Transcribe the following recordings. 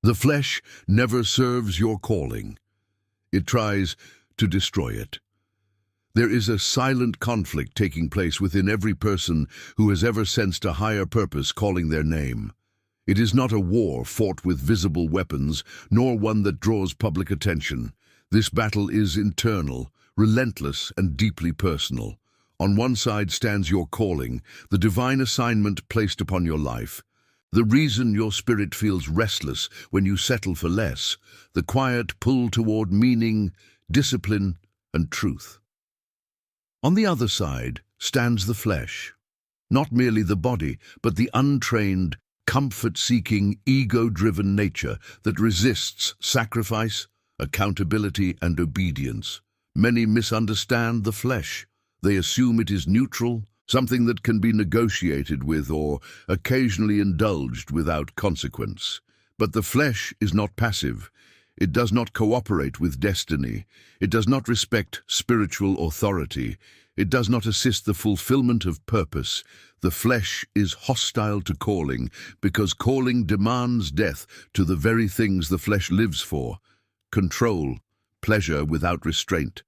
The flesh never serves your calling. It tries to destroy it. There is a silent conflict taking place within every person who has ever sensed a higher purpose calling their name. It is not a war fought with visible weapons, nor one that draws public attention. This battle is internal, relentless, and deeply personal. On one side stands your calling, the divine assignment placed upon your life. The reason your spirit feels restless when you settle for less, the quiet pull toward meaning, discipline, and truth. On the other side stands the flesh, not merely the body, but the untrained, comfort-seeking, ego-driven nature that resists sacrifice, accountability, and obedience. Many misunderstand the flesh. They assume it is neutral, something that can be negotiated with or occasionally indulged without consequence. But the flesh is not passive. It does not cooperate with destiny. It does not respect spiritual authority. It does not assist the fulfillment of purpose. The flesh is hostile to calling because calling demands death to the very things the flesh lives for: control, pleasure without restraint,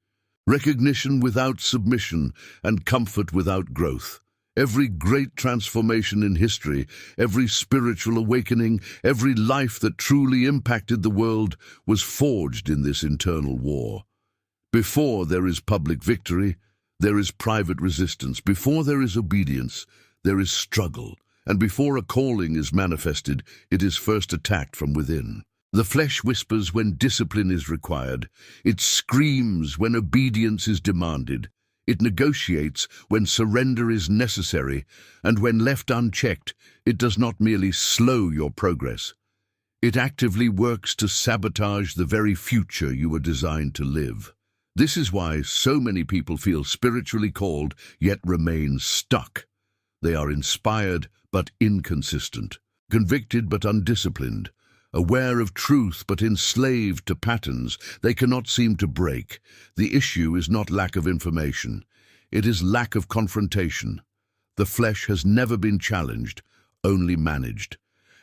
recognition without submission, and comfort without growth. Every great transformation in history, every spiritual awakening, every life that truly impacted the world was forged in this internal war. Before there is public victory, there is private resistance. Before there is obedience, there is struggle. And before a calling is manifested, it is first attacked from within. The flesh whispers when discipline is required. It screams when obedience is demanded. It negotiates when surrender is necessary, and when left unchecked, it does not merely slow your progress. It actively works to sabotage the very future you were designed to live. This is why so many people feel spiritually called, yet remain stuck. They are inspired but inconsistent, convicted but undisciplined, aware of truth but enslaved to patterns they cannot seem to break. The issue is not lack of information. It is lack of confrontation. The flesh has never been challenged, only managed.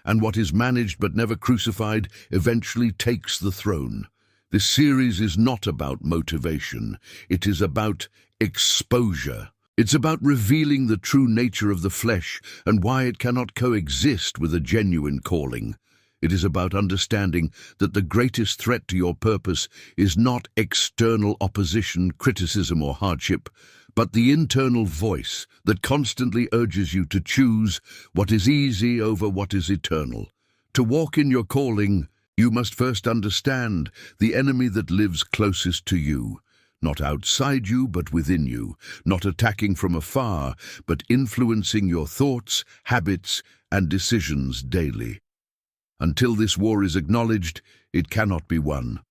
And what is managed but never crucified eventually takes the throne. This series is not about motivation. It is about exposure. It's about revealing the true nature of the flesh and why it cannot coexist with a genuine calling. It is about understanding that the greatest threat to your purpose is not external opposition, criticism, or hardship, but the internal voice that constantly urges you to choose what is easy over what is eternal. To walk in your calling, you must first understand the enemy that lives closest to you, not outside you but within you, not attacking from afar, but influencing your thoughts, habits, and decisions daily. Until this war is acknowledged, it cannot be won.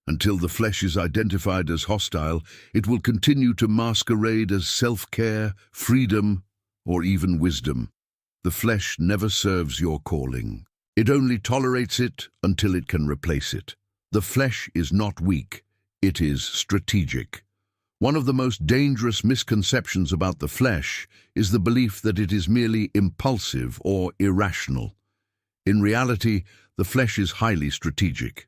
Until the flesh is identified as hostile, it will continue to masquerade as self-care, freedom, or even wisdom. The flesh never serves your calling. It only tolerates it until it can replace it. The flesh is not weak, it is strategic. One of the most dangerous misconceptions about the flesh is the belief that it is merely impulsive or irrational. In reality, the flesh is highly strategic.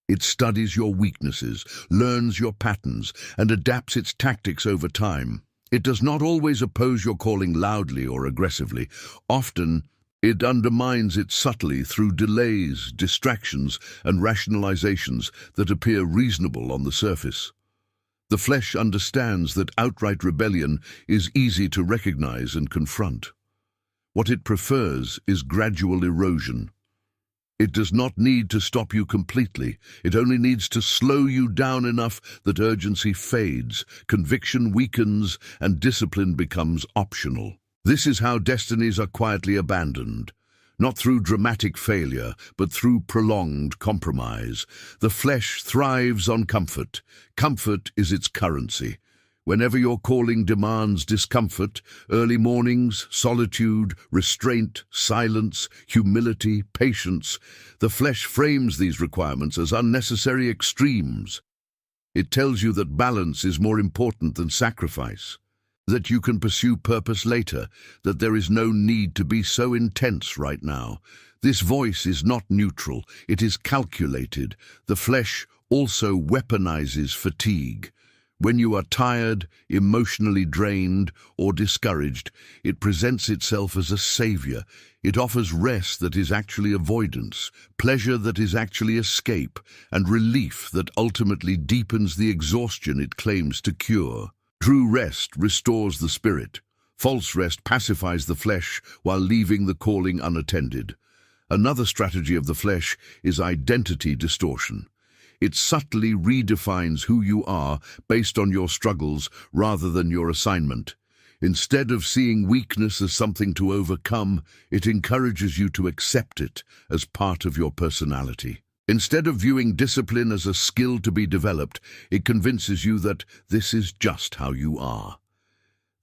It studies your weaknesses, learns your patterns, and adapts its tactics over time. It does not always oppose your calling loudly or aggressively. Often, it undermines it subtly through delays, distractions, and rationalizations that appear reasonable on the surface. The flesh understands that outright rebellion is easy to recognize and confront. What it prefers is gradual erosion. It does not need to stop you completely. It only needs to slow you down enough that urgency fades, conviction weakens, and discipline becomes optional. This is how destinies are quietly abandoned, not through dramatic failure, but through prolonged compromise. The flesh thrives on comfort. Comfort is its currency. Whenever your calling demands discomfort, early mornings, solitude, restraint, silence, humility, patience, the flesh frames these requirements as unnecessary extremes. It tells you that balance is more important than sacrifice. that you can pursue purpose later, that there is no need to be so intense right now. This voice is not neutral, it is calculated. The flesh also weaponizes fatigue. When you are tired, emotionally drained, or discouraged, it presents itself as a savior. It offers rest that is actually avoidance, pleasure that is actually escape, and relief that ultimately deepens the exhaustion it claims to cure. True rest restores the spirit. False rest pacifies the flesh while leaving the calling unattended. Another strategy of the flesh is identity distortion. It subtly redefines who you are based on your struggles rather than your assignment. Instead of seeing weakness as something to overcome, it encourages you to accept it as part of your personality. Instead of viewing discipline as a skill to be developed, it convinces you that this is just how you are.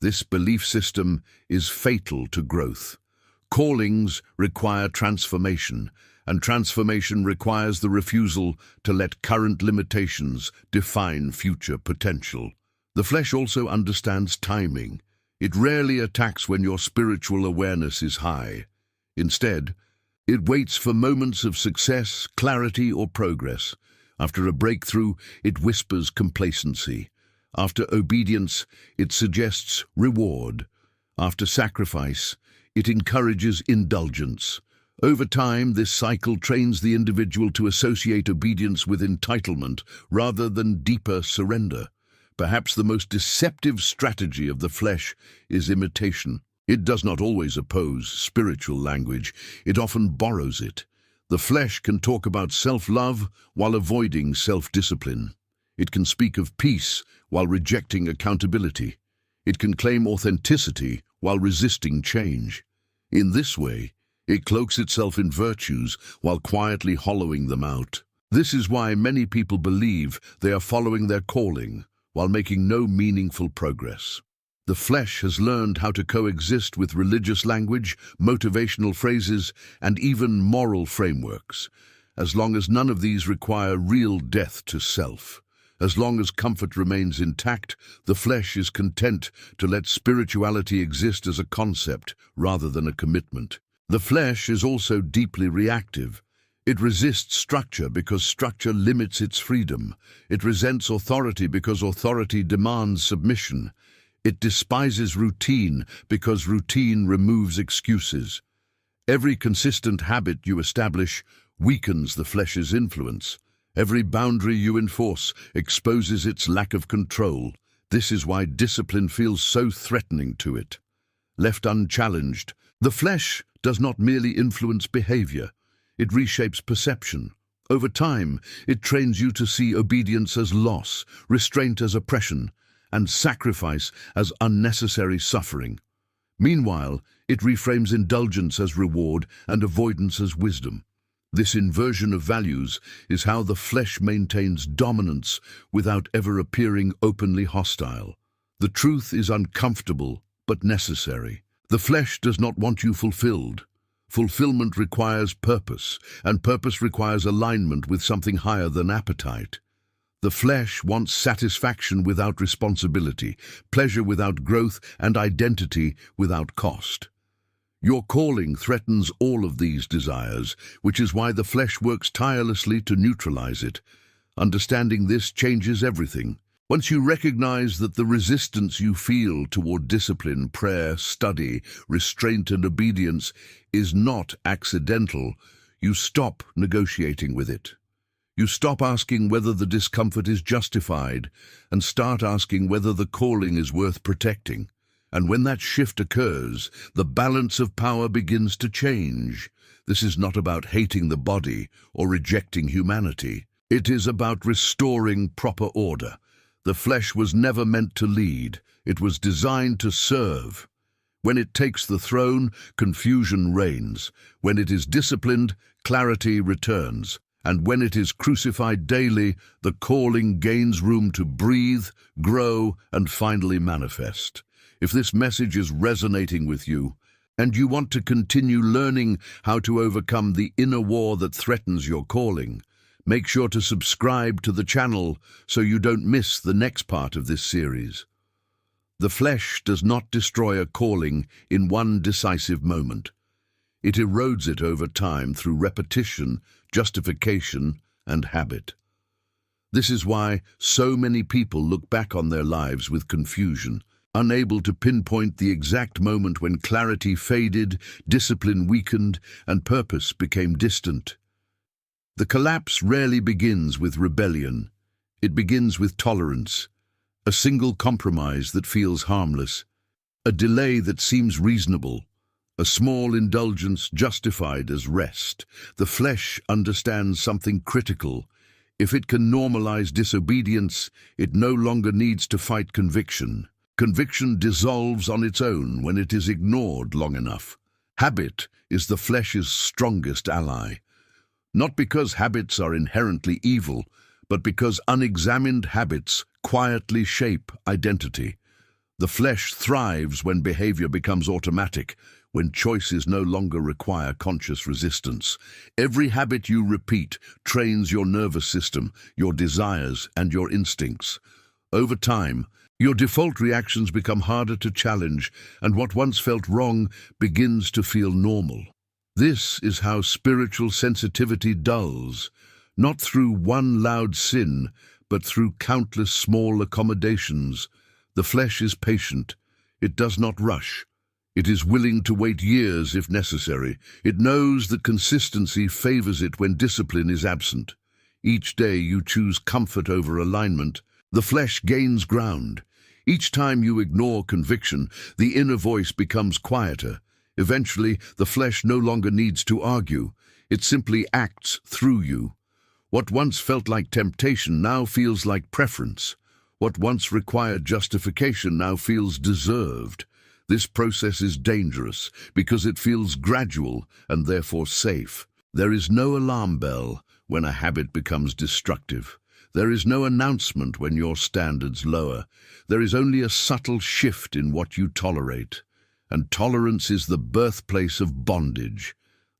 This belief system is fatal to growth. Callings require transformation, and transformation requires the refusal to let current limitations define future potential. The flesh also understands timing. It rarely attacks when your spiritual awareness is high. Instead, it waits for moments of success, clarity, or progress. After a breakthrough, it whispers complacency. After obedience, it suggests reward. After sacrifice, it encourages indulgence. Over time, this cycle trains the individual to associate obedience with entitlement rather than deeper surrender. Perhaps the most deceptive strategy of the flesh is imitation. It does not always oppose spiritual language, it often borrows it. The flesh can talk about self-love while avoiding self-discipline. It can speak of peace while rejecting accountability. It can claim authenticity while resisting change. In this way, it cloaks itself in virtues while quietly hollowing them out. This is why many people believe they are following their calling while making no meaningful progress. The flesh has learned how to coexist with religious language, motivational phrases, and even moral frameworks, as long as none of these require real death to self. As long as comfort remains intact, the flesh is content to let spirituality exist as a concept rather than a commitment. The flesh is also deeply reactive. It resists structure because structure limits its freedom. It resents authority because authority demands submission. It despises routine because routine removes excuses. Every consistent habit you establish weakens the flesh's influence. Every boundary you enforce exposes its lack of control. This is why discipline feels so threatening to it. Left unchallenged, the flesh does not merely influence behavior, it reshapes perception. Over time, it trains you to see obedience as loss, restraint as oppression, and sacrifice as unnecessary suffering. Meanwhile, it reframes indulgence as reward and avoidance as wisdom. This inversion of values is how the flesh maintains dominance without ever appearing openly hostile. The truth is uncomfortable, but necessary. The flesh does not want you fulfilled. Fulfillment requires purpose, and purpose requires alignment with something higher than appetite. The flesh wants satisfaction without responsibility, pleasure without growth, and identity without cost. Your calling threatens all of these desires, which is why the flesh works tirelessly to neutralize it. Understanding this changes everything. Once you recognize that the resistance you feel toward discipline, prayer, study, restraint, and obedience is not accidental, you stop negotiating with it. You stop asking whether the discomfort is justified and start asking whether the calling is worth protecting. And when that shift occurs, the balance of power begins to change. This is not about hating the body or rejecting humanity. It is about restoring proper order. The flesh was never meant to lead. It was designed to serve. When it takes the throne, confusion reigns. When it is disciplined, clarity returns. And when it is crucified daily, the calling gains room to breathe, grow, and finally manifest. If this message is resonating with you, and you want to continue learning how to overcome the inner war that threatens your calling, make sure to subscribe to the channel so you don't miss the next part of this series. The flesh does not destroy a calling in one decisive moment. It erodes it over time through repetition, justification, and habit. This is why so many people look back on their lives with confusion, unable to pinpoint the exact moment when clarity faded, discipline weakened, and purpose became distant. The collapse rarely begins with rebellion. It begins with tolerance, a single compromise that feels harmless, a delay that seems reasonable, a small indulgence justified as rest. The flesh understands something critical. If it can normalize disobedience, it no longer needs to fight conviction. Conviction dissolves on its own when it is ignored long enough. Habit is the flesh's strongest ally. Not because habits are inherently evil, but because unexamined habits quietly shape identity. The flesh thrives when behavior becomes automatic, when choices no longer require conscious resistance. Every habit you repeat trains your nervous system, your desires, and your instincts. Over time, your default reactions become harder to challenge, and what once felt wrong begins to feel normal. This is how spiritual sensitivity dulls, not through one loud sin, but through countless small accommodations. The flesh is patient. It does not rush. It is willing to wait years if necessary. It knows that consistency favors it when discipline is absent. Each day you choose comfort over alignment. The flesh gains ground. Each time you ignore conviction, the inner voice becomes quieter. Eventually, the flesh no longer needs to argue. It simply acts through you. What once felt like temptation now feels like preference. What once required justification now feels deserved. This process is dangerous because it feels gradual and therefore safe. There is no alarm bell when a habit becomes destructive. There is no announcement when your standards lower. There is only a subtle shift in what you tolerate. And tolerance is the birthplace of bondage.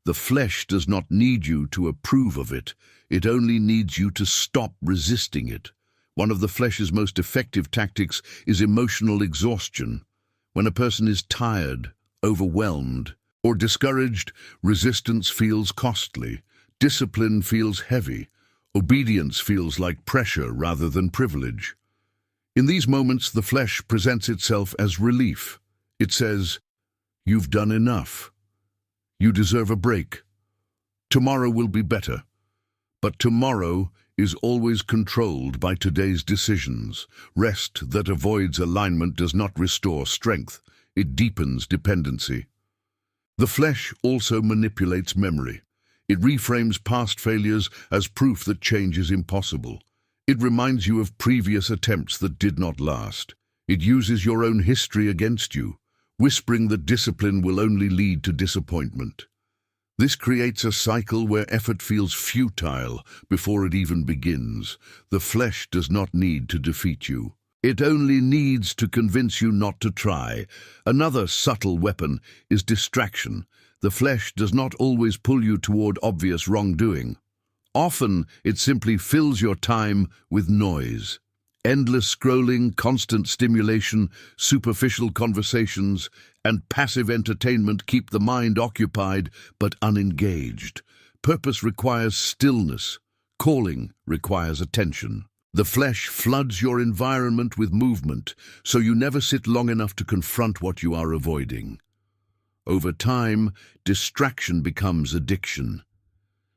The flesh does not need you to approve of it. It only needs you to stop resisting it. One of the flesh's most effective tactics is emotional exhaustion. When a person is tired, overwhelmed, or discouraged, resistance feels costly. Discipline feels heavy. Obedience feels like pressure rather than privilege. In these moments, the flesh presents itself as relief. It says, "You've done enough. You deserve a break. Tomorrow will be better." But tomorrow is always controlled by today's decisions. Rest that avoids alignment does not restore strength. It deepens dependency. The flesh also manipulates memory. It reframes past failures as proof that change is impossible. It reminds you of previous attempts that did not last. It uses your own history against you, whispering that discipline will only lead to disappointment. This creates a cycle where effort feels futile before it even begins. The flesh does not need to defeat you. It only needs to convince you not to try. Another subtle weapon is distraction. The flesh does not always pull you toward obvious wrongdoing. Often, it simply fills your time with noise. Endless scrolling, constant stimulation, superficial conversations, and passive entertainment keep the mind occupied but unengaged. Purpose requires stillness. Calling requires attention. The flesh floods your environment with movement, so you never sit long enough to confront what you are avoiding. Over time, distraction becomes addiction.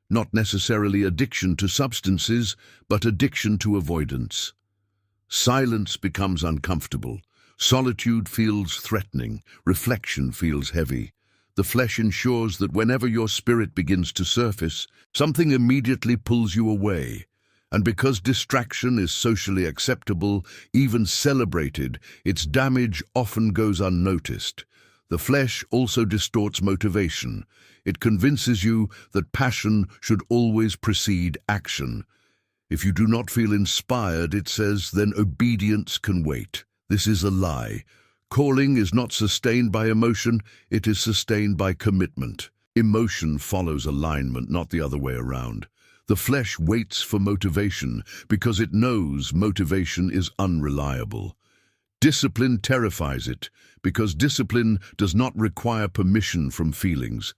Not necessarily addiction to substances, but addiction to avoidance. Silence becomes uncomfortable. Solitude feels threatening. Reflection feels heavy. The flesh ensures that whenever your spirit begins to surface, something immediately pulls you away. And because distraction is socially acceptable, even celebrated, its damage often goes unnoticed. The flesh also distorts motivation. It convinces you that passion should always precede action. If you do not feel inspired, it says, then obedience can wait. This is a lie. Calling is not sustained by emotion, it is sustained by commitment. Emotion follows alignment, not the other way around. The flesh waits for motivation because it knows motivation is unreliable. Discipline terrifies it, because discipline does not require permission from feelings.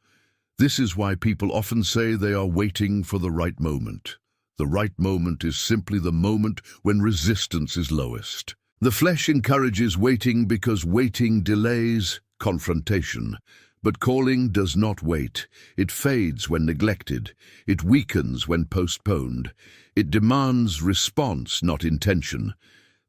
This is why people often say they are waiting for the right moment. The right moment is simply the moment when resistance is lowest. The flesh encourages waiting because waiting delays confrontation. But calling does not wait. It fades when neglected. It weakens when postponed. It demands response, not intention.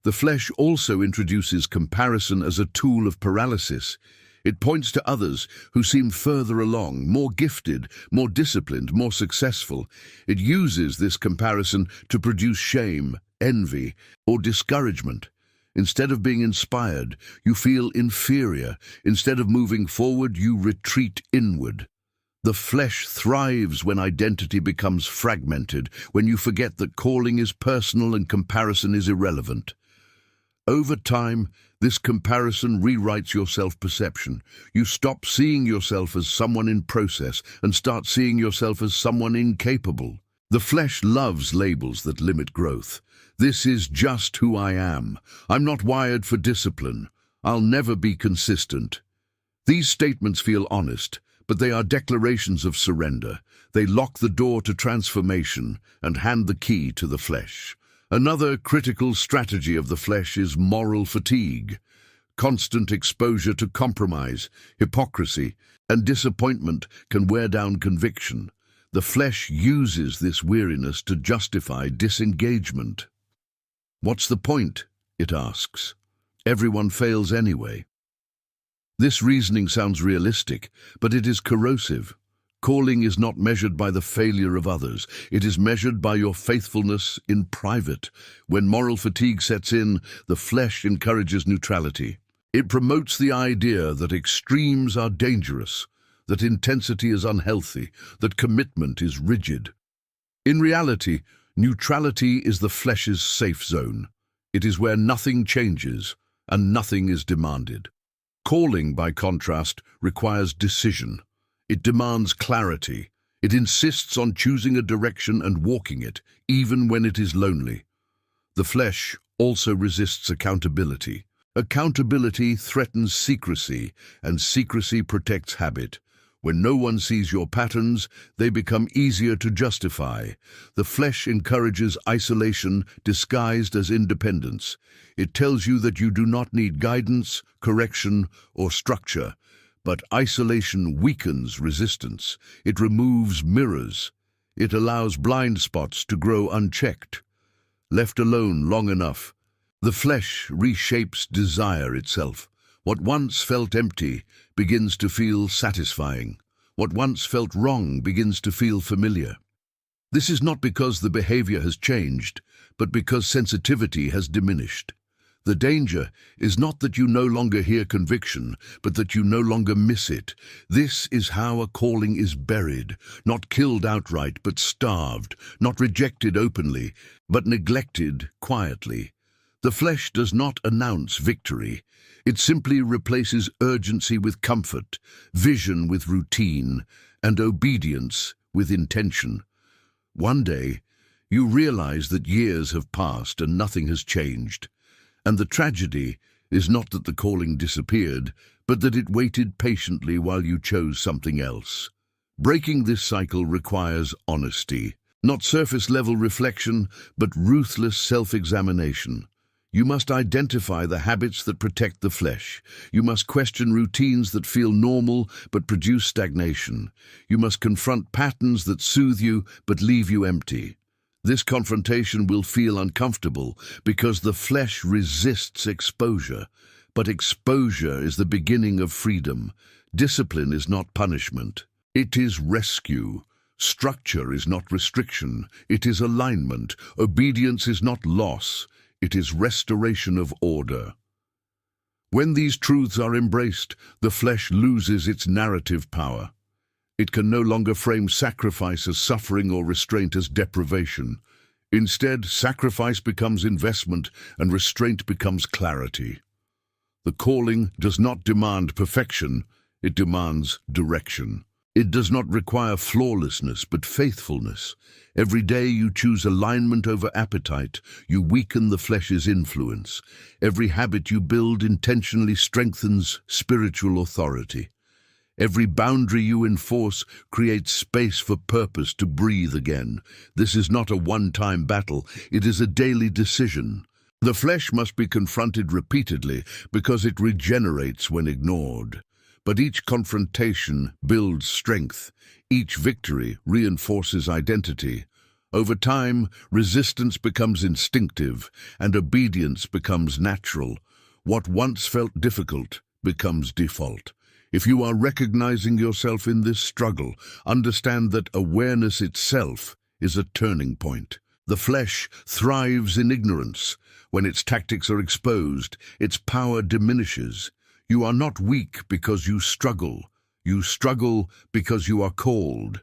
The flesh also introduces comparison as a tool of paralysis. It points to others who seem further along, more gifted, more disciplined, more successful. It uses this comparison to produce shame, envy, or discouragement. Instead of being inspired, you feel inferior. Instead of moving forward, you retreat inward. The flesh thrives when identity becomes fragmented, when you forget that calling is personal and comparison is irrelevant. Over time, this comparison rewrites your self-perception. You stop seeing yourself as someone in process and start seeing yourself as someone incapable. The flesh loves labels that limit growth. This is just who I am. I'm not wired for discipline. I'll never be consistent. These statements feel honest, but they are declarations of surrender. They lock the door to transformation and hand the key to the flesh. Another critical strategy of the flesh is moral fatigue. Constant exposure to compromise, hypocrisy, and disappointment can wear down conviction. The flesh uses this weariness to justify disengagement. What's the point? It asks. Everyone fails anyway. This reasoning sounds realistic, but it is corrosive. Calling is not measured by the failure of others. It is measured by your faithfulness in private. When moral fatigue sets in, the flesh encourages neutrality. It promotes the idea that extremes are dangerous, that intensity is unhealthy, that commitment is rigid. In reality, neutrality is the flesh's safe zone. It is where nothing changes and nothing is demanded. Calling, by contrast, requires decision. It demands clarity. It insists on choosing a direction and walking it, even when it is lonely. The flesh also resists accountability. Accountability threatens secrecy, and secrecy protects habit. When no one sees your patterns, they become easier to justify. The flesh encourages isolation disguised as independence. It tells you that you do not need guidance, correction, or structure. But isolation weakens resistance. It removes mirrors. It allows blind spots to grow unchecked. Left alone long enough, the flesh reshapes desire itself. What once felt empty begins to feel satisfying. What once felt wrong begins to feel familiar. This is not because the behavior has changed, but because sensitivity has diminished. The danger is not that you no longer hear conviction, but that you no longer miss it. This is how a calling is buried, not killed outright, but starved, not rejected openly, but neglected quietly. The flesh does not announce victory. It simply replaces urgency with comfort, vision with routine, and obedience with intention. One day, you realize that years have passed and nothing has changed. And the tragedy is not that the calling disappeared, but that it waited patiently while you chose something else. Breaking this cycle requires honesty, not surface-level reflection, but ruthless self-examination. You must identify the habits that protect the flesh. You must question routines that feel normal but produce stagnation. You must confront patterns that soothe you but leave you empty. This confrontation will feel uncomfortable because the flesh resists exposure, but exposure is the beginning of freedom. Discipline is not punishment. It is rescue. Structure is not restriction. It is alignment. Obedience is not loss. It is restoration of order. When these truths are embraced, the flesh loses its narrative power. It can no longer frame sacrifice as suffering or restraint as deprivation. Instead, sacrifice becomes investment and restraint becomes clarity. The calling does not demand perfection, it demands direction. It does not require flawlessness, but faithfulness. Every day you choose alignment over appetite, you weaken the flesh's influence. Every habit you build intentionally strengthens spiritual authority. Every boundary you enforce creates space for purpose to breathe again. This is not a one-time battle, it is a daily decision. The flesh must be confronted repeatedly because it regenerates when ignored. But each confrontation builds strength. Each victory reinforces identity. Over time, resistance becomes instinctive and obedience becomes natural. What once felt difficult becomes default. If you are recognizing yourself in this struggle, understand that awareness itself is a turning point. The flesh thrives in ignorance. When its tactics are exposed, its power diminishes. You are not weak because you struggle. You struggle because you are called.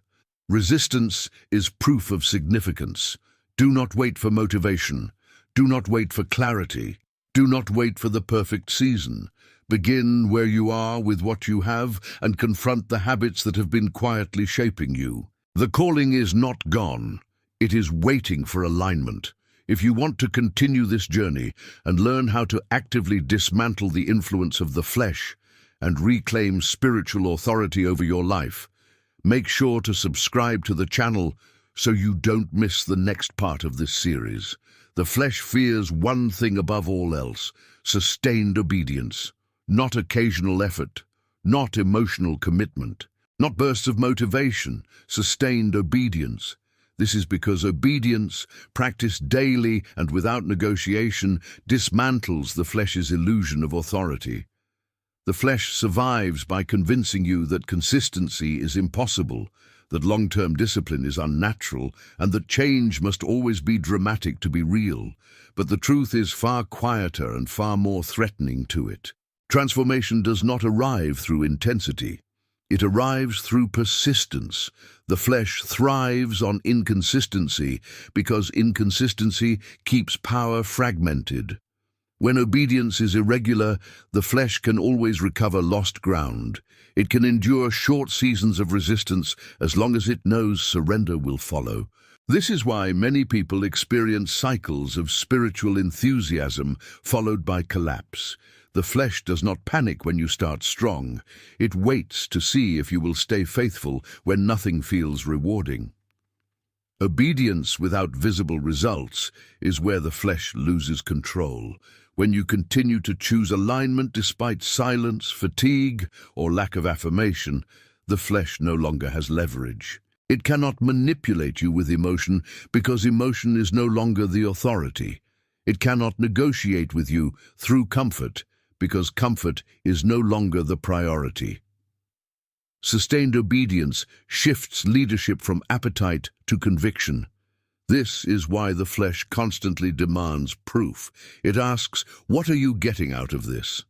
Resistance is proof of significance. Do not wait for motivation. Do not wait for clarity. Do not wait for the perfect season. Begin where you are with what you have and confront the habits that have been quietly shaping you. The calling is not gone. It is waiting for alignment. If you want to continue this journey and learn how to actively dismantle the influence of the flesh and reclaim spiritual authority over your life, make sure to subscribe to the channel so you don't miss the next part of this series. The flesh fears one thing above all else: sustained obedience. Not occasional effort, not emotional commitment, not bursts of motivation, sustained obedience. This is because obedience, practiced daily and without negotiation, dismantles the flesh's illusion of authority. The flesh survives by convincing you that consistency is impossible, that long-term discipline is unnatural, and that change must always be dramatic to be real. But the truth is far quieter and far more threatening to it. Transformation does not arrive through intensity. It arrives through persistence. The flesh thrives on inconsistency because inconsistency keeps power fragmented. When obedience is irregular, the flesh can always recover lost ground. It can endure short seasons of resistance as long as it knows surrender will follow. This is why many people experience cycles of spiritual enthusiasm followed by collapse. The flesh does not panic when you start strong. It waits to see if you will stay faithful when nothing feels rewarding. Obedience without visible results is where the flesh loses control. When you continue to choose alignment despite silence, fatigue, or lack of affirmation, the flesh no longer has leverage. It cannot manipulate you with emotion because emotion is no longer the authority. It cannot negotiate with you through comfort because comfort is no longer the priority. Sustained obedience shifts leadership from appetite to conviction. This is why the flesh constantly demands proof. It asks, what are you getting out of this?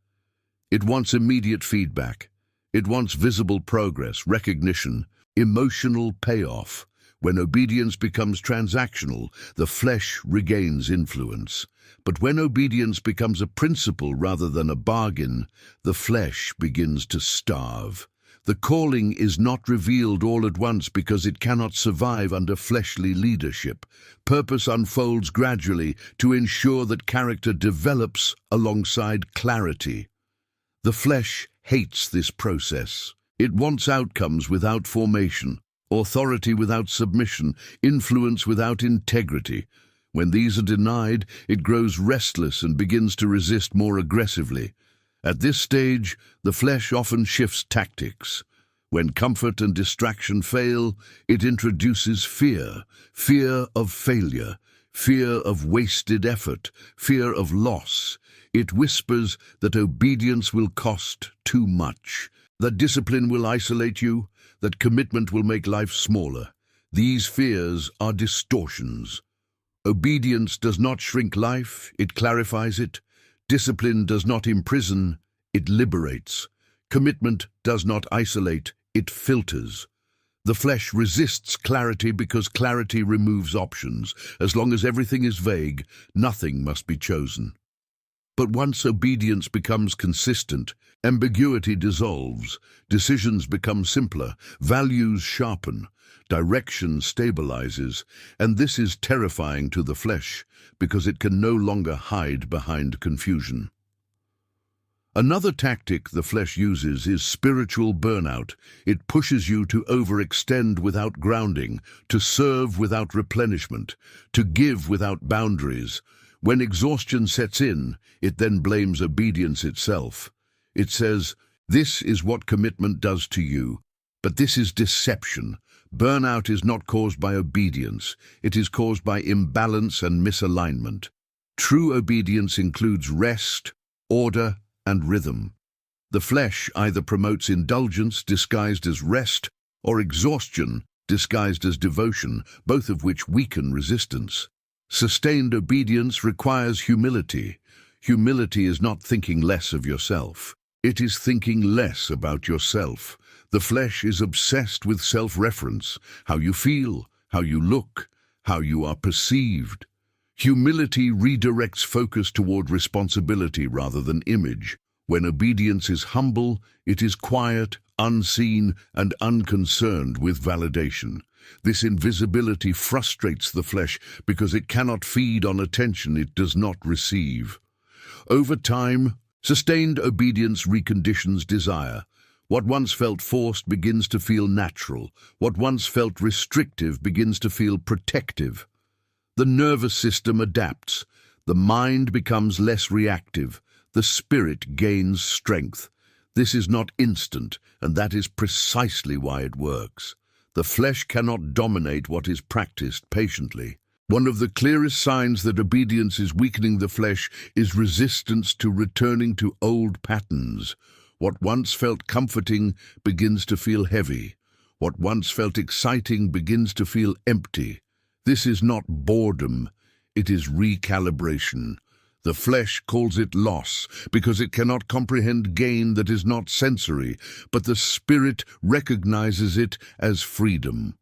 It wants immediate feedback. It wants visible progress, recognition, emotional payoff. When obedience becomes transactional, the flesh regains influence. But when obedience becomes a principle rather than a bargain, the flesh begins to starve. The calling is not revealed all at once because it cannot survive under fleshly leadership. Purpose unfolds gradually to ensure that character develops alongside clarity. The flesh hates this process. It wants outcomes without formation, authority without submission, influence without integrity. When these are denied, it grows restless and begins to resist more aggressively. At this stage, the flesh often shifts tactics. When comfort and distraction fail, it introduces fear, fear of failure, fear of wasted effort, fear of loss. It whispers that obedience will cost too much, that discipline will isolate you, that commitment will make life smaller. These fears are distortions. Obedience does not shrink life, it clarifies it. Discipline does not imprison, it liberates. Commitment does not isolate, it filters. The flesh resists clarity because clarity removes options. As long as everything is vague, nothing must be chosen. But once obedience becomes consistent, ambiguity dissolves, decisions become simpler, values sharpen, direction stabilizes, and this is terrifying to the flesh because it can no longer hide behind confusion. Another tactic the flesh uses is spiritual burnout. It pushes you to overextend without grounding, to serve without replenishment, to give without boundaries. When exhaustion sets in, it then blames obedience itself. It says, "This is what commitment does to you." But this is deception. Burnout is not caused by obedience. It is caused by imbalance and misalignment. True obedience includes rest, order, and rhythm. The flesh either promotes indulgence disguised as rest or exhaustion disguised as devotion, both of which weaken resistance. Sustained obedience requires humility. Humility is not thinking less of yourself. It is thinking less about yourself. The flesh is obsessed with self-reference, how you feel, how you look, how you are perceived. Humility redirects focus toward responsibility rather than image. When obedience is humble, it is quiet, unseen, and unconcerned with validation. This invisibility frustrates the flesh because it cannot feed on attention it does not receive. Over time, sustained obedience reconditions desire. What once felt forced begins to feel natural. What once felt restrictive begins to feel protective. The nervous system adapts. The mind becomes less reactive. The spirit gains strength. This is not instant, and that is precisely why it works. The flesh cannot dominate what is practiced patiently. One of the clearest signs that obedience is weakening the flesh is resistance to returning to old patterns. What once felt comforting begins to feel heavy. What once felt exciting begins to feel empty. This is not boredom, it is recalibration. The flesh calls it loss because it cannot comprehend gain that is not sensory, but the spirit recognizes it as freedom.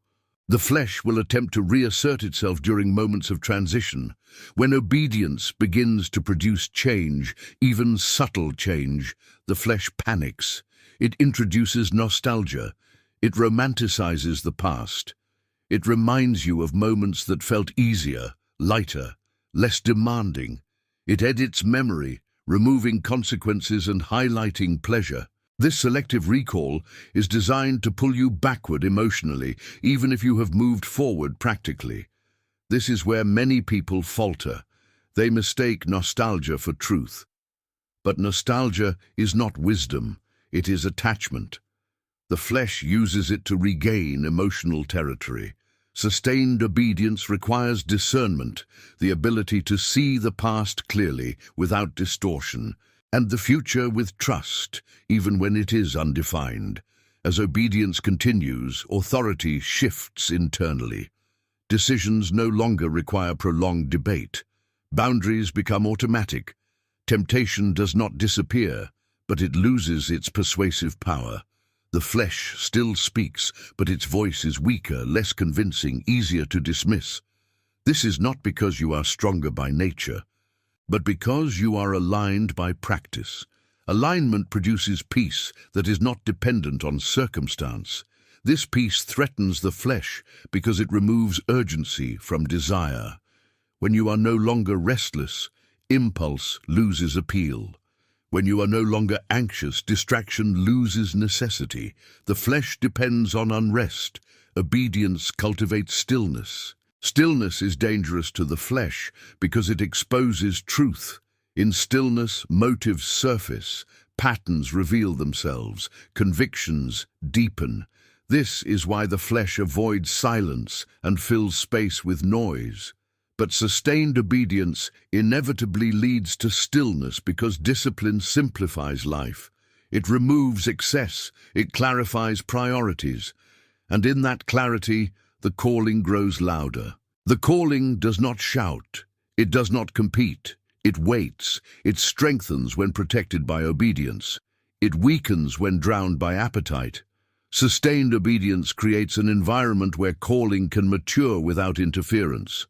The flesh will attempt to reassert itself during moments of transition. When obedience begins to produce change, even subtle change, the flesh panics. It introduces nostalgia. It romanticizes the past. It reminds you of moments that felt easier, lighter, less demanding. It edits memory, removing consequences and highlighting pleasure. This selective recall is designed to pull you backward emotionally, even if you have moved forward practically. This is where many people falter. They mistake nostalgia for truth. But nostalgia is not wisdom, it is attachment. The flesh uses it to regain emotional territory. Sustained obedience requires discernment, the ability to see the past clearly without distortion, and the future with trust, even when it is undefined. As obedience continues, authority shifts internally. Decisions no longer require prolonged debate. Boundaries become automatic. Temptation does not disappear, but it loses its persuasive power. The flesh still speaks, but its voice is weaker, less convincing, easier to dismiss. This is not because you are stronger by nature, but because you are aligned by practice. Alignment produces peace that is not dependent on circumstance. This peace threatens the flesh because it removes urgency from desire. When you are no longer restless, impulse loses appeal. When you are no longer anxious, distraction loses necessity. The flesh depends on unrest. Obedience cultivates stillness. Stillness is dangerous to the flesh because it exposes truth. In stillness, motives surface, patterns reveal themselves, convictions deepen. This is why the flesh avoids silence and fills space with noise. But sustained obedience inevitably leads to stillness because discipline simplifies life. It removes excess, it clarifies priorities, and in that clarity, the calling grows louder. The calling does not shout, it does not compete, it waits, it strengthens when protected by obedience, it weakens when drowned by appetite. Sustained obedience creates an environment where calling can mature without interference.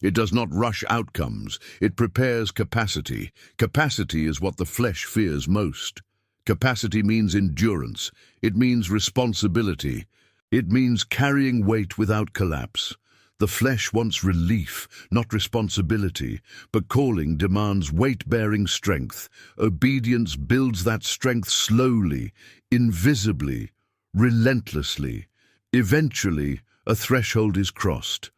It does not rush outcomes. It prepares capacity. Capacity is what the flesh fears most. Capacity means endurance. It means responsibility. It means carrying weight without collapse. The flesh wants relief, not responsibility, but calling demands weight-bearing strength. Obedience builds that strength slowly, invisibly, relentlessly. Eventually, a threshold is crossed.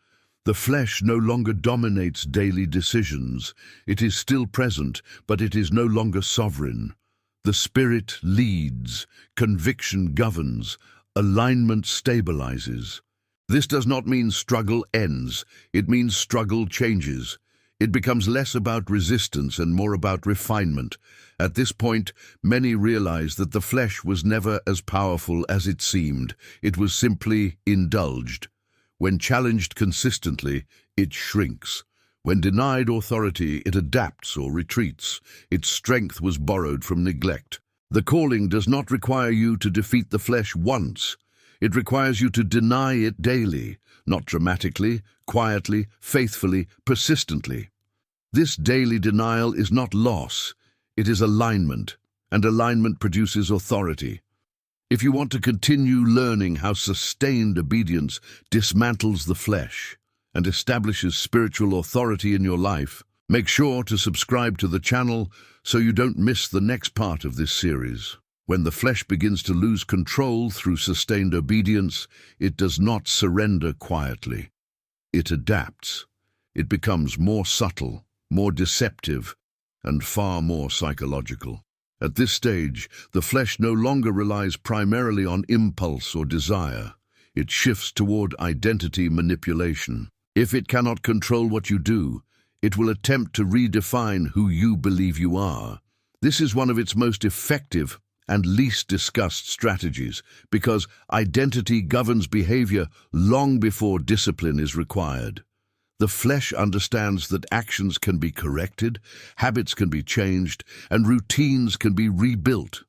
The flesh no longer dominates daily decisions. It is still present, but it is no longer sovereign. The spirit leads, conviction governs, alignment stabilizes. This does not mean struggle ends. It means struggle changes. It becomes less about resistance and more about refinement. At this point, many realize that the flesh was never as powerful as it seemed. It was simply indulged. When challenged consistently, it shrinks. When denied authority, it adapts or retreats. Its strength was borrowed from neglect. The calling does not require you to defeat the flesh once. It requires you to deny it daily, not dramatically, quietly, faithfully, persistently. This daily denial is not loss, it is alignment, and alignment produces authority. If you want to continue learning how sustained obedience dismantles the flesh and establishes spiritual authority in your life, make sure to subscribe to the channel so you don't miss the next part of this series. When the flesh begins to lose control through sustained obedience, it does not surrender quietly. It adapts. It becomes more subtle, more deceptive, and far more psychological. At this stage, the flesh no longer relies primarily on impulse or desire. It shifts toward identity manipulation. If it cannot control what you do, it will attempt to redefine who you believe you are. This is one of its most effective and least discussed strategies, because identity governs behavior long before discipline is required. The flesh understands that actions can be corrected, habits can be changed, and routines can be rebuilt.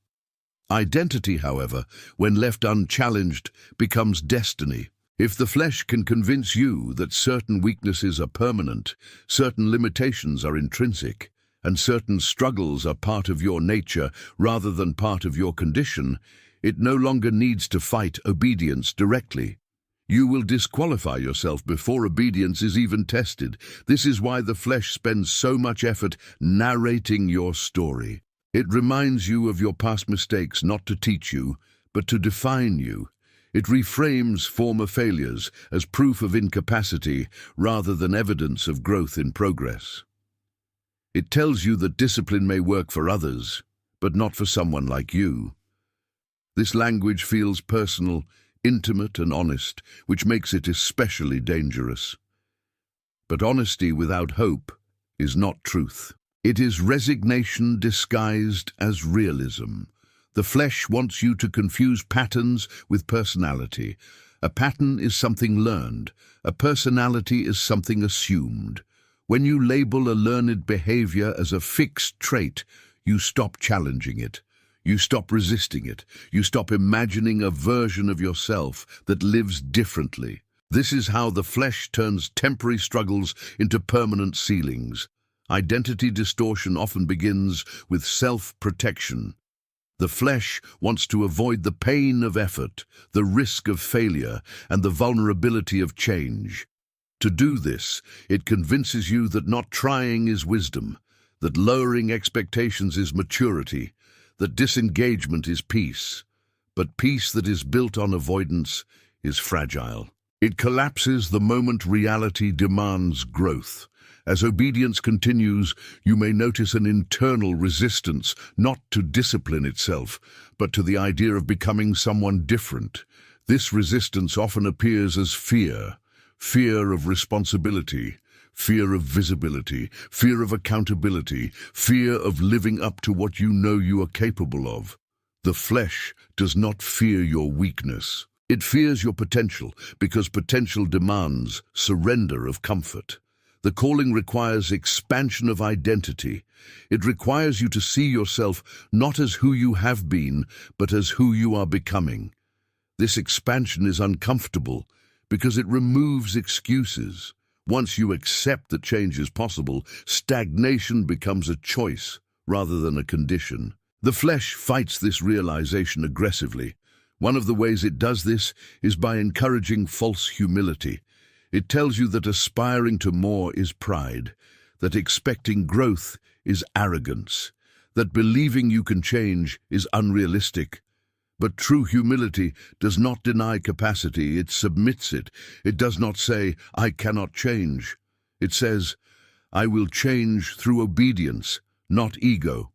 Identity, however, when left unchallenged, becomes destiny. If the flesh can convince you that certain weaknesses are permanent, certain limitations are intrinsic, and certain struggles are part of your nature rather than part of your condition, it no longer needs to fight obedience directly. You will disqualify yourself before obedience is even tested. This is why the flesh spends so much effort narrating your story. It reminds you of your past mistakes not to teach you, but to define you. It reframes former failures as proof of incapacity rather than evidence of growth in progress. It tells you that discipline may work for others, but not for someone like you. This language feels personal, intimate and honest, which makes it especially dangerous. But honesty without hope is not truth. It is resignation disguised as realism. The flesh wants you to confuse patterns with personality. A pattern is something learned. A personality is something assumed. When you label a learned behavior as a fixed trait, you stop challenging it. You stop resisting it. You stop imagining a version of yourself that lives differently. This is how the flesh turns temporary struggles into permanent ceilings. Identity distortion often begins with self-protection. The flesh wants to avoid the pain of effort, the risk of failure, and the vulnerability of change. To do this, it convinces you that not trying is wisdom, that lowering expectations is maturity, that disengagement is peace. But peace that is built on avoidance is fragile. It collapses the moment reality demands growth. As obedience continues, you may notice an internal resistance, not to discipline itself, but to the idea of becoming someone different. This resistance often appears as fear. Fear of responsibility, fear of visibility, fear of accountability, fear of living up to what you know you are capable of. The flesh does not fear your weakness. It fears your potential, because potential demands surrender of comfort. The calling requires expansion of identity. It requires you to see yourself not as who you have been, but as who you are becoming. This expansion is uncomfortable, because it removes excuses. Once you accept that change is possible, stagnation becomes a choice rather than a condition. The flesh fights this realization aggressively. One of the ways it does this is by encouraging false humility. It tells you that aspiring to more is pride, that expecting growth is arrogance, that believing you can change is unrealistic. But true humility does not deny capacity, it submits it. It does not say, "I cannot change." It says, "I will change through obedience, not ego."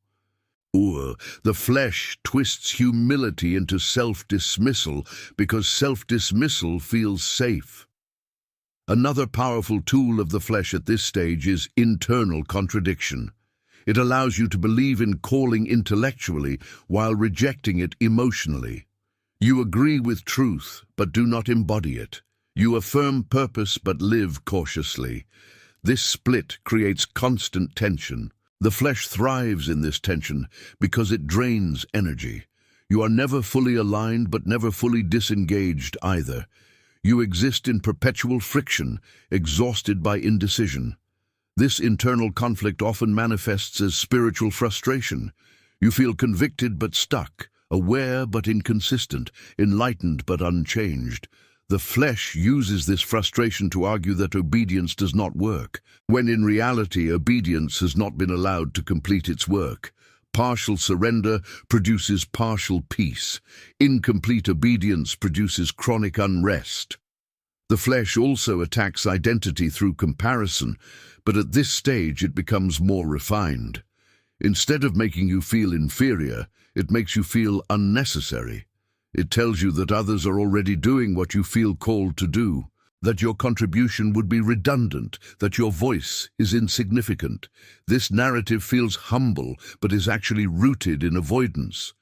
The flesh twists humility into self-dismissal because self-dismissal feels safe. Another powerful tool of the flesh at this stage is internal contradiction. It allows you to believe in calling intellectually while rejecting it emotionally. You agree with truth, but do not embody it. You affirm purpose, but live cautiously. This split creates constant tension. The flesh thrives in this tension because it drains energy. You are never fully aligned, but never fully disengaged either. You exist in perpetual friction, exhausted by indecision. This internal conflict often manifests as spiritual frustration. You feel convicted but stuck, aware but inconsistent, enlightened but unchanged. The flesh uses this frustration to argue that obedience does not work, when in reality obedience has not been allowed to complete its work. Partial surrender produces partial peace. Incomplete obedience produces chronic unrest. The flesh also attacks identity through comparison, but at this stage it becomes more refined. Instead of making you feel inferior, it makes you feel unnecessary. It tells you that others are already doing what you feel called to do, that your contribution would be redundant, that your voice is insignificant. This narrative feels humble, but is actually rooted in avoidance.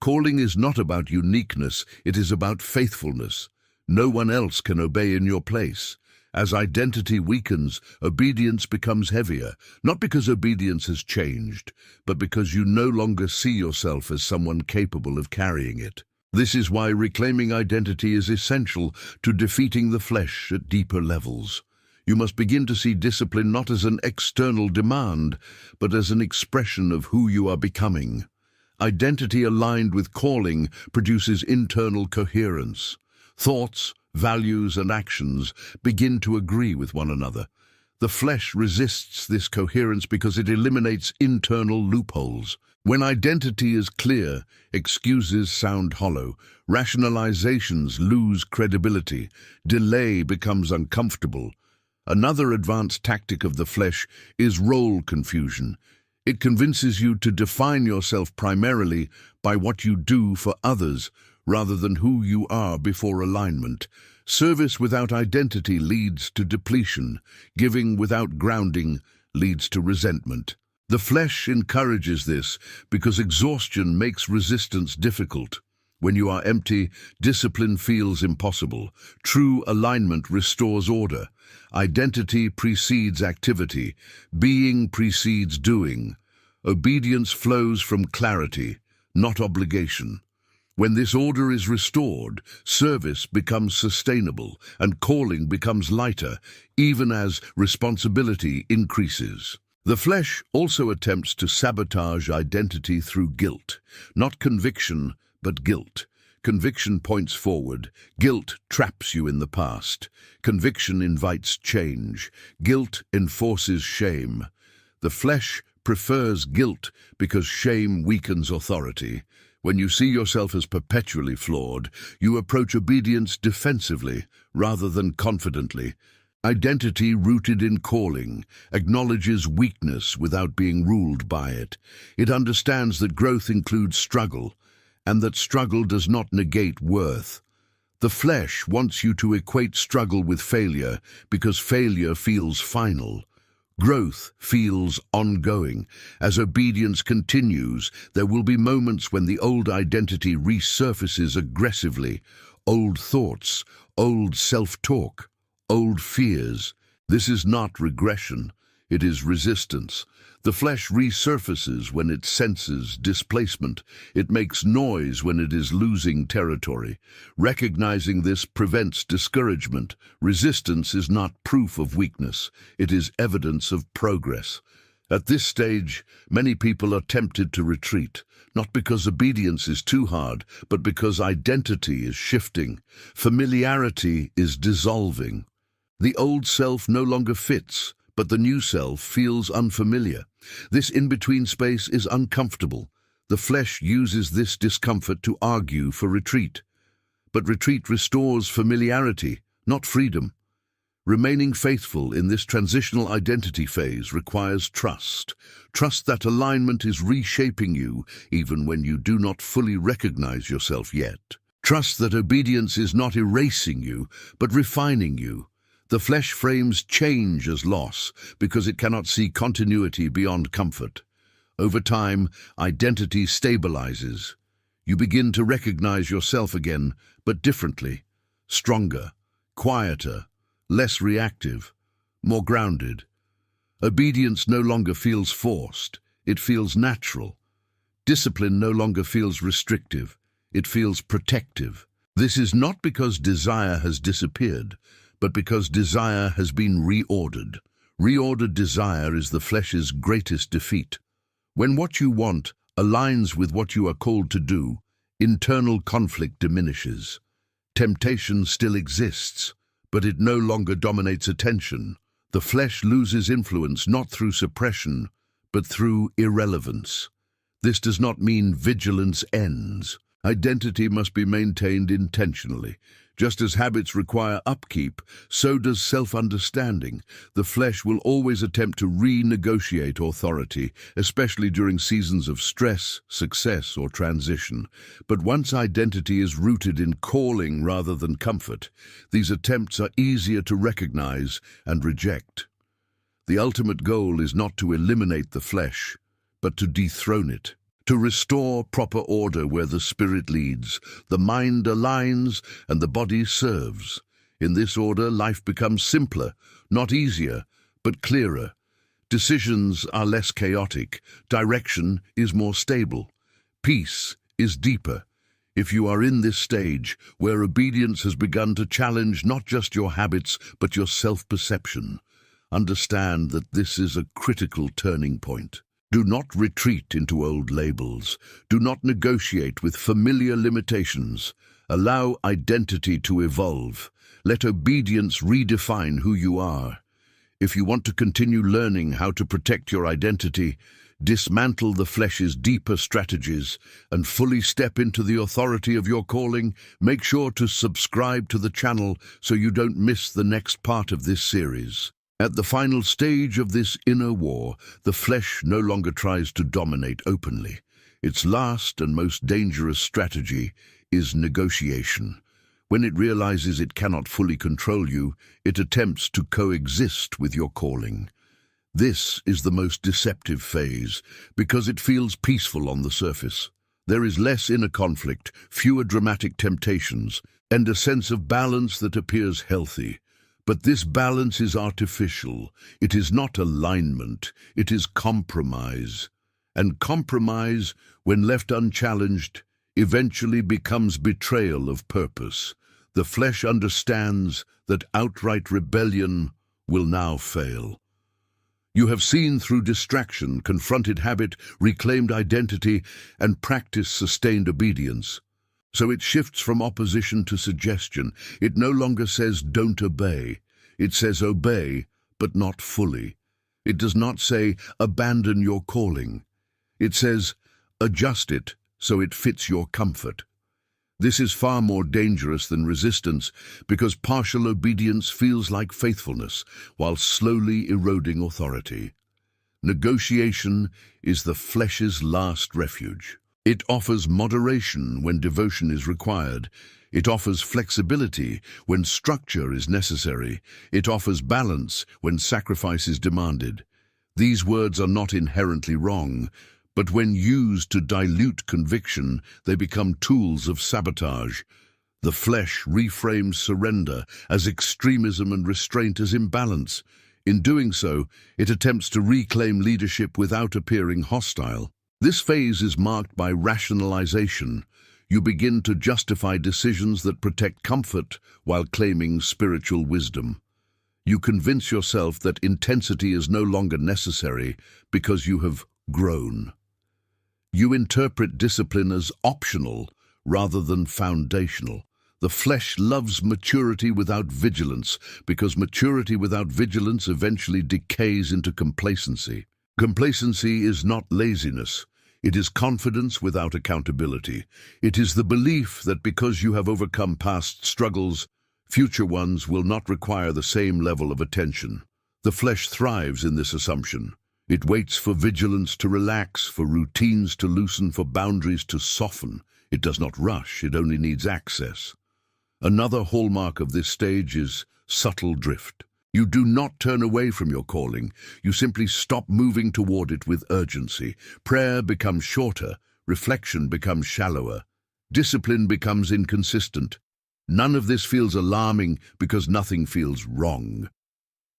Calling is not about uniqueness, it is about faithfulness. No one else can obey in your place. As identity weakens, obedience becomes heavier, not because obedience has changed, but because you no longer see yourself as someone capable of carrying it. This is why reclaiming identity is essential to defeating the flesh at deeper levels. You must begin to see discipline not as an external demand, but as an expression of who you are becoming. Identity aligned with calling produces internal coherence. Thoughts, values, and actions begin to agree with one another. The flesh resists this coherence because it eliminates internal loopholes. When identity is clear, excuses sound hollow, rationalizations lose credibility, delay becomes uncomfortable. Another advanced tactic of the flesh is role confusion. It convinces you to define yourself primarily by what you do for others, rather than who you are before alignment. Service without identity leads to depletion. Giving without grounding leads to resentment. The flesh encourages this because exhaustion makes resistance difficult. When you are empty, discipline feels impossible. True alignment restores order. Identity precedes activity. Being precedes doing. Obedience flows from clarity, not obligation. When this order is restored, service becomes sustainable and calling becomes lighter, even as responsibility increases. The flesh also attempts to sabotage identity through guilt, not conviction, but guilt. Conviction points forward. Guilt traps you in the past. Conviction invites change. Guilt enforces shame. The flesh prefers guilt because shame weakens authority. When you see yourself as perpetually flawed, you approach obedience defensively rather than confidently. Identity rooted in calling acknowledges weakness without being ruled by it. It understands that growth includes struggle, and that struggle does not negate worth. The flesh wants you to equate struggle with failure because failure feels final. Growth feels ongoing. As obedience continues, there will be moments when the old identity resurfaces aggressively. Old thoughts, old self-talk, old fears. This is not regression. It is resistance. The flesh resurfaces when it senses displacement. It makes noise when it is losing territory. Recognizing this prevents discouragement. Resistance is not proof of weakness. It is evidence of progress. At this stage, many people are tempted to retreat, not because obedience is too hard, but because identity is shifting. Familiarity is dissolving. The old self no longer fits, but the new self feels unfamiliar. This in-between space is uncomfortable. The flesh uses this discomfort to argue for retreat. But retreat restores familiarity, not freedom. Remaining faithful in this transitional identity phase requires trust. Trust that alignment is reshaping you, even when you do not fully recognize yourself yet. Trust that obedience is not erasing you, but refining you. The flesh frames change as loss because it cannot see continuity beyond comfort. Over time, identity stabilizes. You begin to recognize yourself again, but differently, stronger, quieter, less reactive, more grounded. Obedience no longer feels forced, it feels natural. Discipline no longer feels restrictive, it feels protective. This is not because desire has disappeared, but because desire has been reordered. Reordered desire is the flesh's greatest defeat. When what you want aligns with what you are called to do, internal conflict diminishes. Temptation still exists, but it no longer dominates attention. The flesh loses influence not through suppression, but through irrelevance. This does not mean vigilance ends. Identity must be maintained intentionally. Just as habits require upkeep, so does self-understanding. The flesh will always attempt to renegotiate authority, especially during seasons of stress, success, or transition. But once identity is rooted in calling rather than comfort, these attempts are easier to recognize and reject. The ultimate goal is not to eliminate the flesh, but to dethrone it. To restore proper order where the spirit leads, the mind aligns, and the body serves. In this order, life becomes simpler, not easier, but clearer. Decisions are less chaotic, direction is more stable, peace is deeper. If you are in this stage, where obedience has begun to challenge not just your habits, but your self-perception, understand that this is a critical turning point. Do not retreat into old labels. Do not negotiate with familiar limitations. Allow identity to evolve. Let obedience redefine who you are. If you want to continue learning how to protect your identity, dismantle the flesh's deeper strategies, and fully step into the authority of your calling, make sure to subscribe to the channel so you don't miss the next part of this series. At the final stage of this inner war, the flesh no longer tries to dominate openly. Its last and most dangerous strategy is negotiation. When it realizes it cannot fully control you, it attempts to coexist with your calling. This is the most deceptive phase, because it feels peaceful on the surface. There is less inner conflict, fewer dramatic temptations, and a sense of balance that appears healthy. But this balance is artificial. It is not alignment, it is compromise. And compromise, when left unchallenged, eventually becomes betrayal of purpose. The flesh understands that outright rebellion will now fail. You have seen through distraction, confronted habit, reclaimed identity, and practiced sustained obedience. So it shifts from opposition to suggestion. It no longer says, don't obey. It says, obey, but not fully. It does not say, abandon your calling. It says, adjust it so it fits your comfort. This is far more dangerous than resistance because partial obedience feels like faithfulness while slowly eroding authority. Negotiation is the flesh's last refuge. It offers moderation when devotion is required. It offers flexibility when structure is necessary. It offers balance when sacrifice is demanded. These words are not inherently wrong, but when used to dilute conviction, they become tools of sabotage. The flesh reframes surrender as extremism and restraint as imbalance. In doing so, it attempts to reclaim leadership without appearing hostile. This phase is marked by rationalization. You begin to justify decisions that protect comfort while claiming spiritual wisdom. You convince yourself that intensity is no longer necessary because you have grown. You interpret discipline as optional rather than foundational. The flesh loves maturity without vigilance because maturity without vigilance eventually decays into complacency. Complacency is not laziness. It is confidence without accountability. It is the belief that because you have overcome past struggles, future ones will not require the same level of attention. The flesh thrives in this assumption. It waits for vigilance to relax, for routines to loosen, for boundaries to soften. It does not rush, it only needs access. Another hallmark of this stage is subtle drift. You do not turn away from your calling, you simply stop moving toward it with urgency. Prayer becomes shorter, reflection becomes shallower, discipline becomes inconsistent. None of this feels alarming because nothing feels wrong.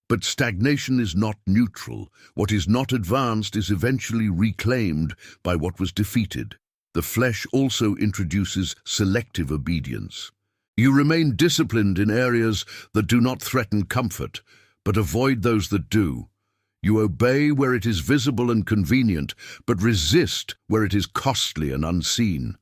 But stagnation is not neutral. What is not advanced is eventually reclaimed by what was defeated. The flesh also introduces selective obedience. You remain disciplined in areas that do not threaten comfort, but avoid those that do. You obey where it is visible and convenient, but resist where it is costly and unseen.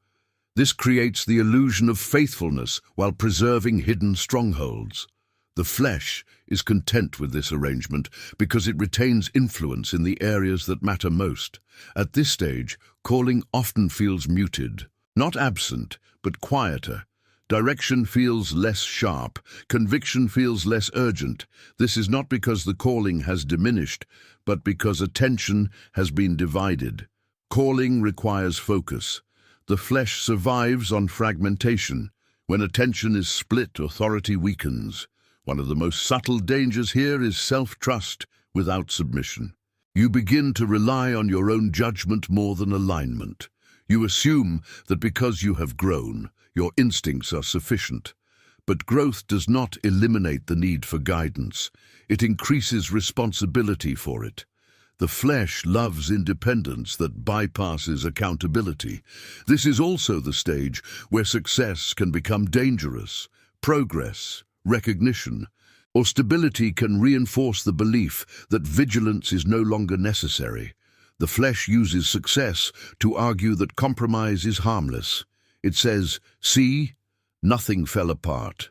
This creates the illusion of faithfulness while preserving hidden strongholds. The flesh is content with this arrangement because it retains influence in the areas that matter most. At this stage, calling often feels muted, not absent, but quieter. Direction feels less sharp, conviction feels less urgent. This is not because the calling has diminished, but because attention has been divided. Calling requires focus. The flesh survives on fragmentation. When attention is split, authority weakens. One of the most subtle dangers here is self-trust without submission. You begin to rely on your own judgment more than alignment. You assume that because you have grown, your instincts are sufficient. But growth does not eliminate the need for guidance. It increases responsibility for it. The flesh loves independence that bypasses accountability. This is also the stage where success can become dangerous. Progress, recognition, or stability can reinforce the belief that vigilance is no longer necessary. The flesh uses success to argue that compromise is harmless. It says, "See, nothing fell apart."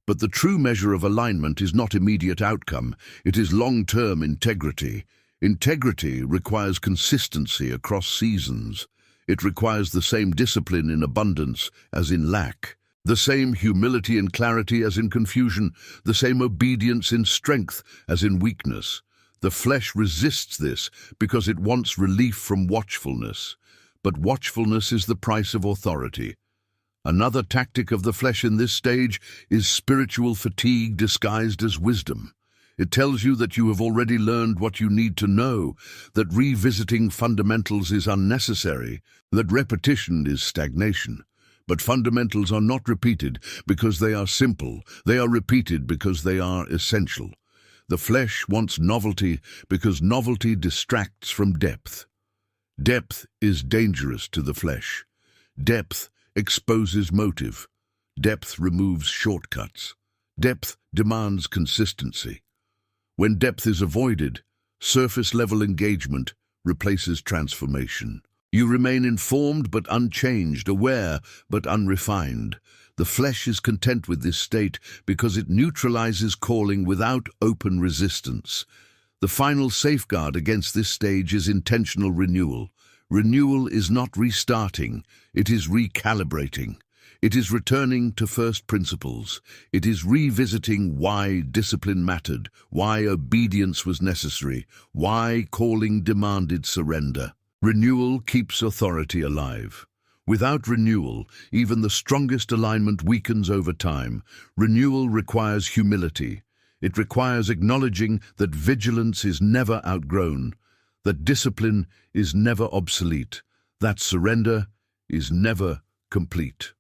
But the true measure of alignment is not immediate outcome, it is long-term integrity. Integrity requires consistency across seasons. It requires the same discipline in abundance as in lack, the same humility in clarity as in confusion, the same obedience in strength as in weakness. The flesh resists this because it wants relief from watchfulness. But watchfulness is the price of authority. Another tactic of the flesh in this stage is spiritual fatigue disguised as wisdom. It tells you that you have already learned what you need to know, that revisiting fundamentals is unnecessary, that repetition is stagnation. But fundamentals are not repeated because they are simple, they are repeated because they are essential. The flesh wants novelty because novelty distracts from depth. Depth is dangerous to the flesh. Depth exposes motive. Depth removes shortcuts. Depth demands consistency. When depth is avoided, surface-level engagement replaces transformation. You remain informed but unchanged, aware but unrefined. The flesh is content with this state because it neutralizes calling without open resistance. The final safeguard against this stage is intentional renewal. Renewal is not restarting, it is recalibrating. It is returning to first principles. It is revisiting why discipline mattered, why obedience was necessary, why calling demanded surrender. Renewal keeps authority alive. Without renewal, even the strongest alignment weakens over time. Renewal requires humility. It requires acknowledging that vigilance is never outgrown, that discipline is never obsolete, that surrender is never complete.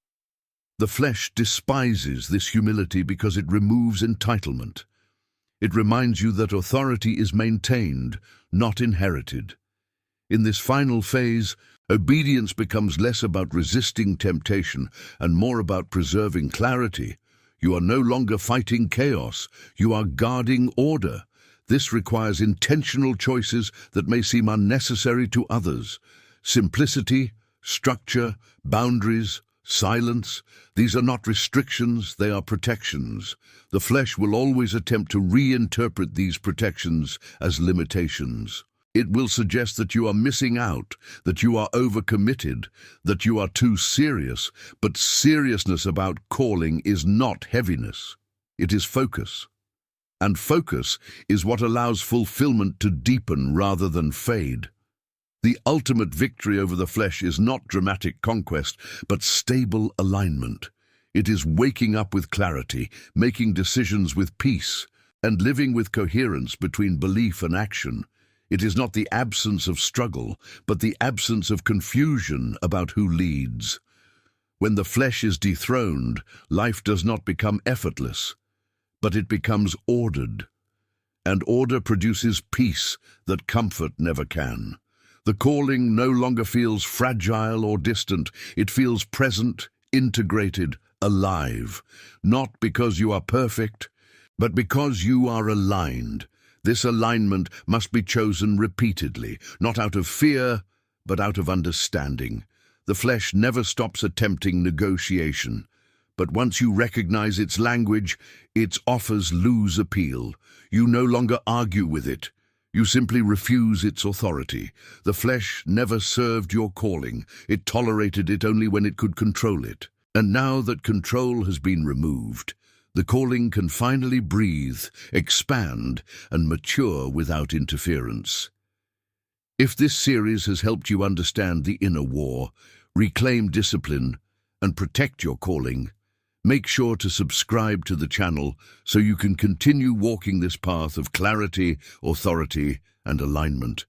The flesh despises this humility because it removes entitlement. It reminds you that authority is maintained, not inherited. In this final phase, obedience becomes less about resisting temptation and more about preserving clarity. You are no longer fighting chaos, you are guarding order. This requires intentional choices that may seem unnecessary to others. Simplicity, structure, boundaries, silence, these are not restrictions, they are protections. The flesh will always attempt to reinterpret these protections as limitations. It will suggest that you are missing out, that you are overcommitted, that you are too serious, but seriousness about calling is not heaviness. It is focus. And focus is what allows fulfillment to deepen rather than fade. The ultimate victory over the flesh is not dramatic conquest, but stable alignment. It is waking up with clarity, making decisions with peace, and living with coherence between belief and action. It is not the absence of struggle, but the absence of confusion about who leads. When the flesh is dethroned, life does not become effortless, but it becomes ordered. And order produces peace that comfort never can. The calling no longer feels fragile or distant. It feels present, integrated, alive. Not because you are perfect, but because you are aligned. This alignment must be chosen repeatedly, not out of fear, but out of understanding. The flesh never stops attempting negotiation, but once you recognize its language, its offers lose appeal. You no longer argue with it. You simply refuse its authority. The flesh never served your calling. It tolerated it only when it could control it. And now that control has been removed, the calling can finally breathe, expand, and mature without interference. If this series has helped you understand the inner war, reclaim discipline, and protect your calling, make sure to subscribe to the channel so you can continue walking this path of clarity, authority, and alignment.